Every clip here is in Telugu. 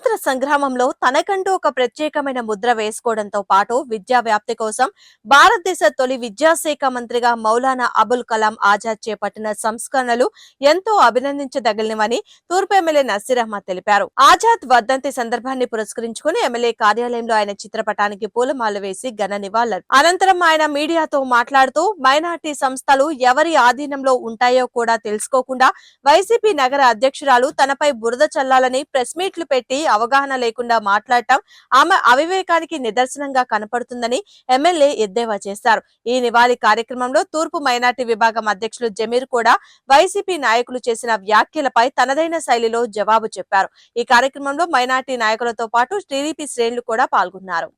స్వాతంత్ర సంగ్రామంలో తనకంటూ ఒక ప్రత్యేకమైన ముద్ర వేసుకోవడంతో పాటు విద్యా వ్యాప్తి కోసం భారతదేశ తొలి విద్యాశాఖ మంత్రిగా మౌలానా అబుల్ కలాం ఆజాద్ చేపట్టిన సంస్కరణలు ఎంతో అభినందించదగినవని తూర్పు ఎమ్మెల్యే నసీర్ అహ్మద్ తెలిపారు. ఆజాద్ వర్ధంతి సందర్భాన్ని పురస్కరించుకుని ఎమ్మెల్యే కార్యాలయంలో ఆయన చిత్రపటానికి పూలమాలలు వేసి ఘన నివాళులు అనంతరం ఆయన మీడియాతో మాట్లాడుతూ మైనార్టీ సంస్థలు ఎవరి ఆధీనంలో ఉంటాయో కూడా తెలుసుకోకుండా వైసీపీ నగర అధ్యక్షురాలు తనపై బురద చల్లాలని ప్రెస్ మీట్లు పెట్టి అవగాహన లేకుండా మాట్లాడటం ఆమె అవివేకానికి నిదర్శనంగా కనపడుతుందని ఎమ్మెల్యే ఎద్దేవా చేశారు. ఈ నివాళి కార్యక్రమంలో తూర్పు మైనార్టీ విభాగం అధ్యక్షులు జమీర్ కూడా వైసీపీ నాయకులు చేసిన వ్యాఖ్యలపై తనదైన శైలిలో జవాబు చెప్పారు. ఈ కార్యక్రమంలో మైనార్టీ నాయకులతో పాటు టీడీపీ శ్రేణులు కూడా పాల్గొన్నారు.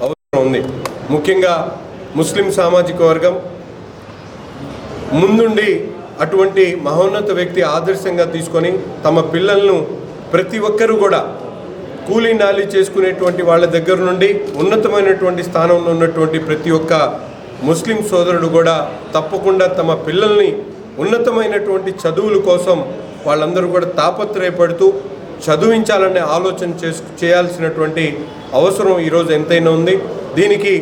అవసరం ఉంది. ముఖ్యంగా ముస్లిం సామాజిక వర్గం ముందుండి అటువంటి మహోన్నత వ్యక్తి ఆదర్శంగా తీసుకొని తమ పిల్లలను ప్రతి ఒక్కరూ కూడా కూలీ నాలి చేసుకునేటువంటి వాళ్ళ దగ్గర నుండి ఉన్నతమైనటువంటి స్థానంలో ఉన్నటువంటి ప్రతి ఒక్క ముస్లిం సోదరుడు కూడా తప్పకుండా తమ పిల్లల్ని ఉన్నతమైనటువంటి చదువుల కోసం వాళ్ళందరూ కూడా తాపత్రయపడుతూ చదివించాలనే ఆలోచన చేయాల్సినటువంటి అవసరం ఈరోజు ఎంతైనా ఉంది. దీనికి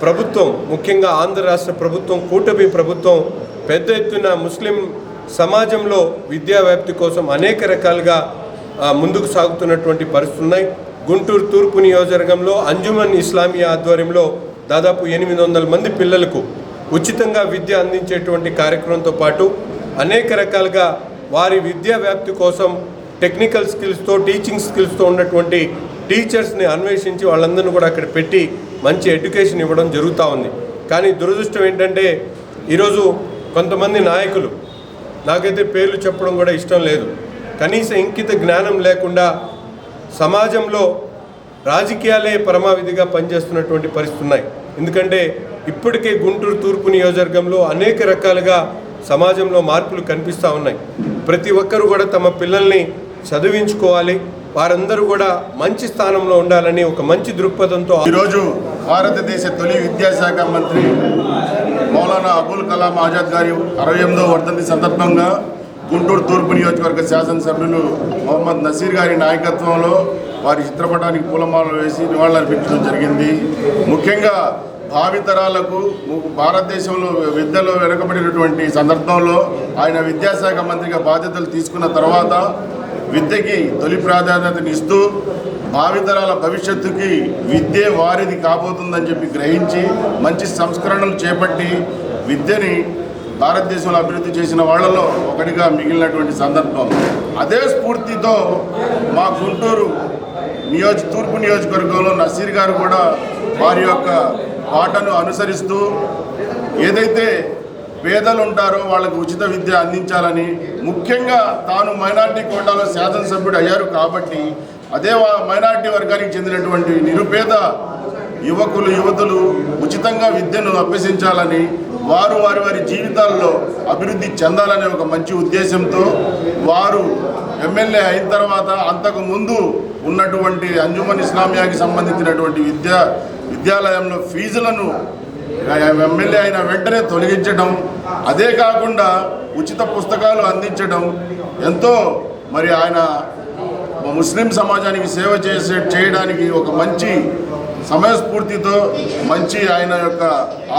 ప్రభుత్వం, ముఖ్యంగా ఆంధ్ర రాష్ట్ర ప్రభుత్వం, కూటమి ప్రభుత్వం పెద్ద ఎత్తున ముస్లిం సమాజంలో విద్యా వ్యాప్తి కోసం అనేక రకాలుగా ముందుకు సాగుతున్నటువంటి పరిస్థితులు ఉన్నాయి. గుంటూరు తూర్పు నియోజకవర్గంలో అంజుమన్ ఇస్లామియా ఆధ్వర్యంలో దాదాపు 800 మంది పిల్లలకు ఉచితంగా విద్య అందించేటువంటి కార్యక్రమంతో పాటు అనేక రకాలుగా వారి విద్యా వ్యాప్తి కోసం టెక్నికల్ స్కిల్స్తో, టీచింగ్ స్కిల్స్తో ఉన్నటువంటి టీచర్స్ని అన్వేషించి వాళ్ళందరినీ కూడా అక్కడ పెట్టి మంచి ఎడ్యుకేషన్ ఇవ్వడం జరుగుతూ ఉంది. కానీ దురదృష్టం ఏంటంటే ఈరోజు కొంతమంది నాయకులు, నాకైతే పేర్లు చెప్పడం కూడా ఇష్టం లేదు, కనీస ఇంకిత జ్ఞానం లేకుండా సమాజంలో రాజకీయాలే పరమావిధిగా పనిచేస్తున్నటువంటి పరిస్థితులు ఉన్నాయి. ఎందుకంటే ఇప్పటికే గుంటూరు తూర్పు నియోజకవర్గంలో అనేక రకాలుగా సమాజంలో మార్పులు కనిపిస్తూ ఉన్నాయి. ప్రతి ఒక్కరూ కూడా తమ పిల్లల్ని చదివించుకోవాలి, వారందరూ కూడా మంచి స్థానంలో ఉండాలని ఒక మంచి దృక్పథంతో ఈరోజు భారతదేశ తొలి విద్యాశాఖ మంత్రి మౌలానా అబుల్ కలాం ఆజాద్ గారి 68వ వర్ధంతి సందర్భంగా గుంటూరు తూర్పు నియోజకవర్గ శాసనసభ్యులు మొహమ్మద్ నసీర్ గారి నాయకత్వంలో వారి చిత్రపటానికి పూలమాలలు వేసి నివాళులర్పించడం జరిగింది. ముఖ్యంగా భావితరాలకు భారతదేశంలో విద్యలో వెనుకబడినటువంటి సందర్భంలో ఆయన విద్యాశాఖ మంత్రిగా బాధ్యతలు తీసుకున్న తర్వాత విద్యకి తొలి ప్రాధాన్యతను ఇస్తూ భావితరాల భవిష్యత్తుకి విద్యే వారిది కాబోతుందని చెప్పి గ్రహించి మంచి సంస్కరణలు చేపట్టి విద్యని భారతదేశంలో అభివృద్ధి చేసిన వాళ్లలో ఒకటిగా మిగిలినటువంటి సందర్భం. అదే స్ఫూర్తితో మా గుంటూరు తూర్పు నియోజకవర్గంలో నసీర్ గారు కూడా వారి యొక్క పాటను అనుసరిస్తూ ఏదైతే పేదలు ఉంటారో వాళ్ళకు ఉచిత విద్య అందించాలని, ముఖ్యంగా తాను మైనార్టీ కోటాలో శాసనసభ్యుడు అయ్యారు కాబట్టి అదే మైనార్టీ వర్గానికి చెందినటువంటి నిరుపేద యువకులు యువతులు ఉచితంగా విద్యను అభ్యసించాలని, వారు వారి జీవితాల్లో అభివృద్ధి చెందాలనే ఒక మంచి ఉద్దేశంతో వారు ఎమ్మెల్యే అయిన తర్వాత అంతకు ముందు ఉన్నటువంటి అంజుమన్ ఇస్లామియాకి సంబంధించినటువంటి విద్యాలయంలో ఫీజులను ఎమ్మెల్యే అయిన వెంటనే తొలగించడం, అదే కాకుండా ఉచిత పుస్తకాలు అందించడం ఎంతో మరి ఆయన ముస్లిం సమాజానికి సేవ చేయడానికి ఒక మంచి సమయస్ఫూర్తితో, మంచి ఆయన యొక్క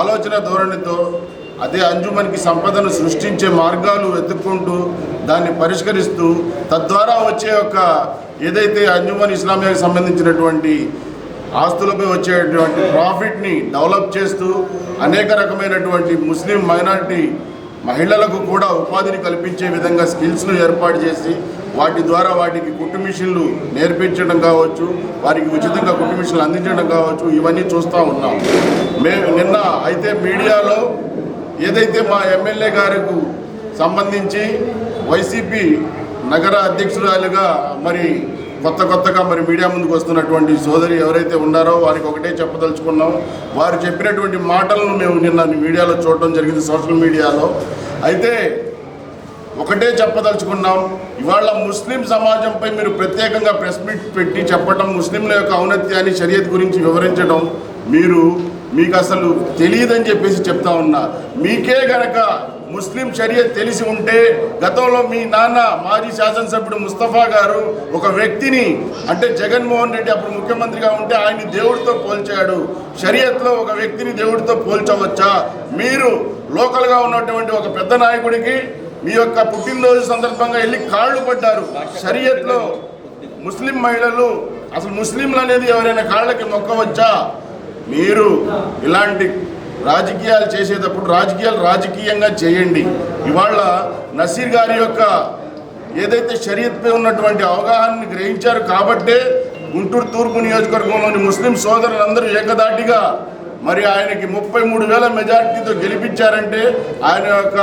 ఆలోచన ధోరణితో అదే అంజుమన్కి సంపదను సృష్టించే మార్గాలు వెతుక్కుంటూ దాన్ని పరిష్కరిస్తూ తద్వారా వచ్చే ఒక ఏదైతే అంజుమన్ ఇస్లామియాకి సంబంధించినటువంటి ఆస్తులపై వచ్చేటువంటి ప్రాఫిట్ని డెవలప్ చేస్తూ అనేక రకమైనటువంటి ముస్లిం మైనారిటీ మహిళలకు కూడా ఉపాధిని కల్పించే విధంగా స్కిల్స్ను ఏర్పాటు చేసి వాటి ద్వారా వాటికి కుట్టు మిషన్లు నేర్పించడం కావచ్చు, వారికి ఉచితంగా కుట్టు మిషన్లు అందించడం కావచ్చు, ఇవన్నీ చూస్తూ ఉన్నాం. నిన్న అయితే మీడియాలో ఏదైతే మా ఎమ్మెల్యే గారికి సంబంధించి వైసీపీ నగర అధ్యక్షురాలుగా మరి కొత్తగా మరి మీడియా ముందుకు వస్తున్నటువంటి సోదరి ఎవరైతే ఉన్నారో వారికి ఒకటే చెప్పదలుచుకున్నాం. వారు చెప్పినటువంటి మాటలను మేము నిన్న మీడియాలో చూడటం జరిగింది, సోషల్ మీడియాలో. అయితే ఒకటే చెప్పదలుచుకున్నాం, ఇవాళ ముస్లిం సమాజంపై మీరు ప్రత్యేకంగా ప్రెస్ మీట్ పెట్టి చెప్పడం, ముస్లింల యొక్క ఔన్నత్యాన్ని, షరియత్ గురించి వివరించడం మీకు అసలు తెలియదని చెప్పేసి చెప్తా ఉన్నా. మీకే గనక ముస్లిం షరియత్ తెలిసి ఉంటే గతంలో మీ నాన్న మాజీ శాసనసభ్యుడు ముస్తఫా గారు ఒక వ్యక్తిని, అంటే జగన్మోహన్ రెడ్డి అప్పుడు ముఖ్యమంత్రిగా ఉంటే ఆయన్ని దేవుడితో పోల్చాడు. షరియత్లో ఒక వ్యక్తిని దేవుడితో పోల్చవచ్చా? మీరు లోకల్గా ఉన్నటువంటి ఒక పెద్ద నాయకుడికి మీ యొక్క పుట్టినరోజు సందర్భంగా వెళ్ళి కాళ్ళు పడ్డారు. షరియత్లో ముస్లిం మహిళలు, అసలు ముస్లింలు అనేది ఎవరైనా కాళ్ళకి మొక్కవచ్చా? మీరు ఇలాంటి రాజకీయాలు చేసేటప్పుడు రాజకీయంగా చేయండి. ఇవాళ నసీర్ గారి యొక్క ఏదైతే షరియత్పై ఉన్నటువంటి అవగాహనని గ్రహించారు కాబట్టే గుంటూరు తూర్పు నియోజకవర్గంలోని ముస్లిం సోదరులందరూ ఏకదాటిగా మరి ఆయనకి 33,000 మెజార్టీతో గెలిపించారంటే ఆయన యొక్క